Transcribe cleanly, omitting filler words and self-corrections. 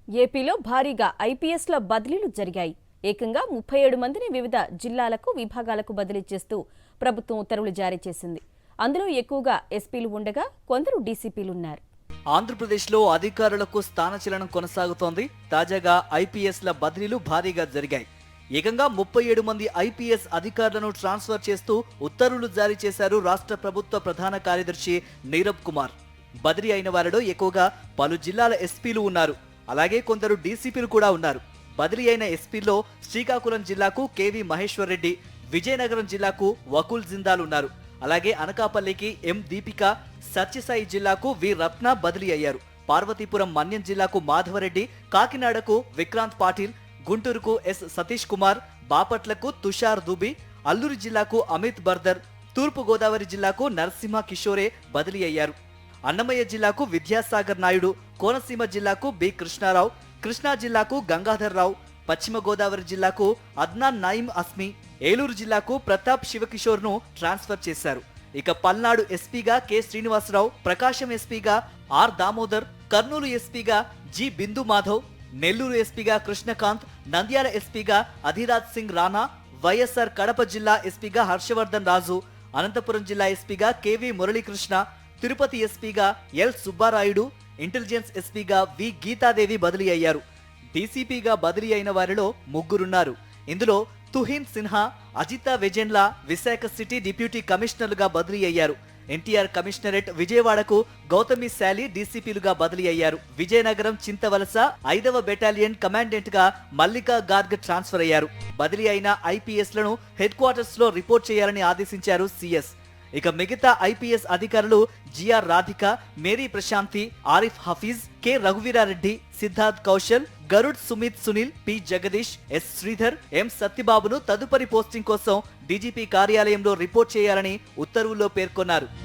ఏపీలో భారీగా ఐపీఎస్ల బదిలీలు జరిగాయి. ఏకంగా 37 మందిని వివిధ జిల్లాలకు విభాగాలకు బదిలీ చేస్తూ ప్రభుత్వం ఉత్తర్వులు జారీ చేసింది. అందులో ఎక్కువగా ఎస్పీలు ఉండగా కొందరు డీసీపీలున్నారు. ఆంధ్రప్రదేశ్లో అధికారులకు స్థానచలనం కొనసాగుతోంది. తాజాగా ఐపీఎస్ల బదిలీలు భారీగా జరిగాయి. ఏకంగా 37 మంది ఐపీఎస్ అధికారులను ట్రాన్స్ఫర్ చేస్తూ ఉత్తర్వులు జారీ చేశారు రాష్ట్ర ప్రభుత్వ ప్రధాన కార్యదర్శి నీరబ్ కుమార్. బదిలీ అయిన వారిలో ఎక్కువగా పలు జిల్లాల ఎస్పీలు ఉన్నారు. అలాగే కొందరు డీసీపీలు కూడా ఉన్నారు. బదిలీ అయిన ఎస్పీల్లో శ్రీకాకుళం జిల్లాకు కేవీ మహేశ్వర్ రెడ్డి, విజయనగరం జిల్లాకు వకుల్ జిందాల్ ఉన్నారు. అలాగే అనకాపల్లికి ఎం దీపిక, సత్యసాయి జిల్లాకు వి రత్న బదిలీ అయ్యారు. పార్వతీపురం మన్యం జిల్లాకు మాధవరెడ్డి, కాకినాడకు విక్రాంత్ పాటిల్, గుంటూరుకు ఎస్ సతీష్ కుమార్, బాపట్లకు తుషార్ దుబి, అల్లూరి జిల్లాకు అమిత్ బర్దర్, తూర్పు గోదావరి జిల్లాకు నరసింహ కిషోరే బదిలీ అయ్యారు. అన్నమయ్య జిల్లాకు విద్యాసాగర్ నాయుడు, కోనసీమ జిల్లాకు బి కృష్ణారావు, కృష్ణా జిల్లాకు గంగాధర్ రావు, పశ్చిమ గోదావరి జిల్లాకు అద్నాన్ నాయిం అస్మి, ఏలూరు జిల్లాకు ప్రతాప్ శివకిషోర్ ను ట్రాన్స్ఫర్ చేశారు. ఇక పల్నాడు ఎస్పీగా కె శ్రీనివాసరావు, ప్రకాశం ఎస్పీగా ఆర్ దామోదర్, కర్నూలు ఎస్పీగా జి బిందు మాధవ్, నెల్లూరు ఎస్పీగా కృష్ణకాంత్, నంద్యాల ఎస్పీగా అధిరాజ్ సింగ్ రాణా, వైఎస్ఆర్ కడప జిల్లా ఎస్పీగా హర్షవర్ధన్ రాజు, అనంతపురం జిల్లా ఎస్పీగా కెవి మురళీకృష్ణ, తిరుపతి ఎస్పీగా ఎల్ సుబ్బారాయుడు, ఇంటెలిజెన్స్ ఎస్పీగా వి గీతాదేవి బదిలీ అయ్యారు. డీసీపీగా బదిలీ అయిన వారిలో ముగ్గురున్నారు. ఇందులో తుహిన్ సిన్హా, అజితా వెజెన్లా విశాఖ సిటీ డిప్యూటీ కమిషనర్లుగా బదిలీ అయ్యారు. ఎన్టీఆర్ కమిషనరేట్ విజయవాడకు గౌతమి శాలి డీసీపీలుగా బదిలీ అయ్యారు. విజయనగరం చింతవలస 5వ బెటాలియన్ కమాండెంట్ గా మల్లికా గార్గ్ ట్రాన్స్ఫర్ అయ్యారు. బదిలీ అయిన ఐపీఎస్లను హెడ్ క్వార్టర్స్ లో రిపోర్ట్ చేయాలని ఆదేశించారు సీఎస్. ఇక మిగతా ఐపీఎస్ అధికారులు GR Radhika, Mary Prashanthi, Arif Hafeez, K Raghuveera Reddy, Siddharth Kaushal, Garud Sumit Sunil, P Jagadish, S Sridhar, M సత్యబాబును తదుపరి పోస్టింగ్ కోసం డీజీపీ కార్యాలయంలో రిపోర్ట్ చేయాలని ఉత్తర్వుల్లో పేర్కొన్నారు.